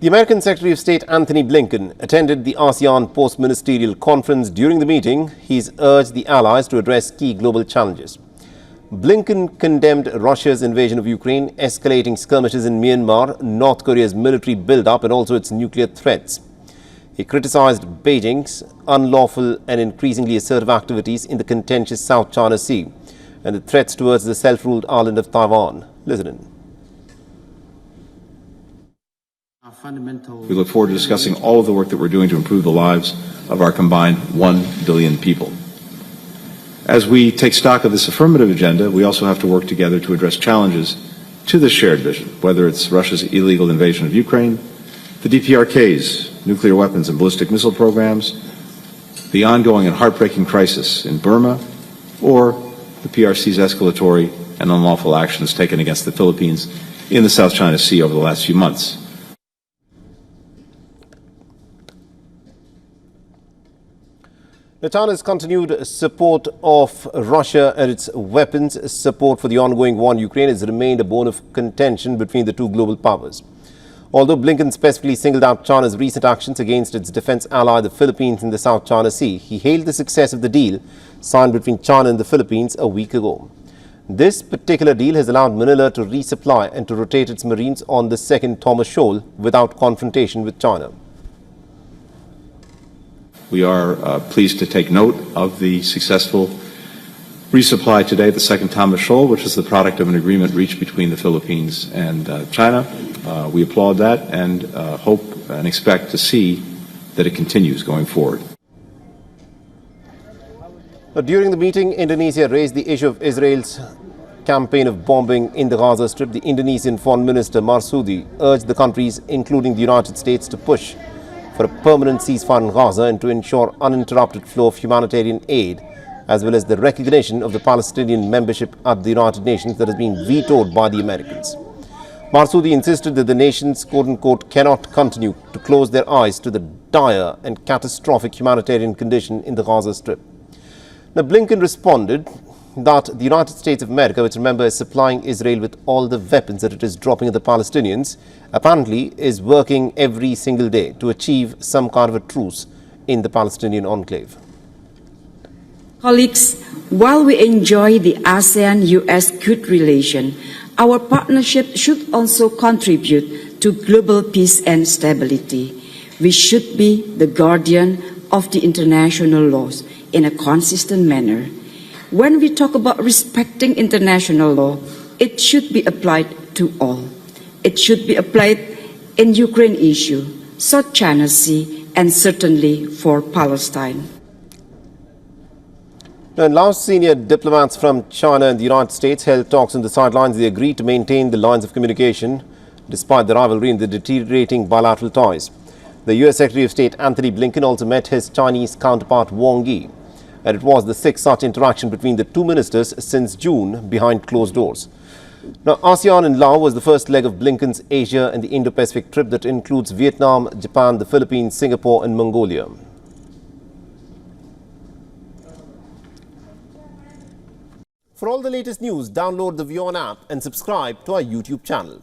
The American Secretary of State Antony Blinken attended the ASEAN post-ministerial conference. During the meeting, he's urged the allies to address key global challenges. Blinken condemned Russia's invasion of Ukraine, escalating skirmishes in Myanmar, North Korea's military build-up and also its nuclear threats. He criticized Beijing's unlawful and increasingly assertive activities in the contentious South China Sea and the threats towards the self-ruled island of Taiwan. Listen in. We look forward to discussing all of the work that we're doing to improve the lives of our combined 1 billion people. As we take stock of this affirmative agenda, we also have to work together to address challenges to this shared vision, whether it's Russia's illegal invasion of Ukraine, the DPRK's nuclear weapons and ballistic missile programs, the ongoing and heartbreaking crisis in Burma, or the PRC's escalatory and unlawful actions taken against the Philippines in the South China Sea over the last few months. China's continued support of Russia and its weapons support for the ongoing war in Ukraine has remained a bone of contention between the two global powers. Although Blinken specifically singled out China's recent actions against its defense ally, the Philippines, in the South China Sea, he hailed the success of the deal signed between China and the Philippines a week ago. This particular deal has allowed Manila to resupply and to rotate its Marines on the second Thomas Shoal without confrontation with China. We are pleased to take note of the successful resupply today at the second Thomas Shoal, which is the product of an agreement reached between the Philippines and China. We applaud that and hope and expect to see that it continues going forward. During the meeting, Indonesia raised the issue of Israel's campaign of bombing in the Gaza Strip. The Indonesian Foreign Minister Marsudi urged the countries, including the United States, to push for a permanent ceasefire in Gaza and to ensure uninterrupted flow of humanitarian aid, as well as the recognition of the Palestinian membership at the United Nations that has been vetoed by the Americans. Marsudi insisted that the nations, quote-unquote, cannot continue to close their eyes to the dire and catastrophic humanitarian condition in the Gaza Strip. Now, Blinken responded that the United States of America, which, remember, is supplying Israel with all the weapons that it is dropping at the Palestinians, apparently is working every single day to achieve some kind of a truce in the Palestinian enclave. Colleagues, while we enjoy the ASEAN-US good relation, our partnership should also contribute to global peace and stability. We should be the guardian of the international laws in a consistent manner. When we talk about respecting international law, it should be applied to all. It should be applied in Ukraine issue, South China Sea, and certainly for Palestine. Now, last senior diplomats from China and the United States held talks on the sidelines. They agreed to maintain the lines of communication despite the rivalry and the deteriorating bilateral ties. The U.S. Secretary of State Antony Blinken also met his Chinese counterpart Wang Yi, and it was the sixth such interaction between the two ministers since June behind closed doors. Now, ASEAN in Laos was the first leg of Blinken's Asia and the Indo-Pacific trip that includes Vietnam, Japan, the Philippines, Singapore and Mongolia. For all the latest news, download the WION app and subscribe to our YouTube channel.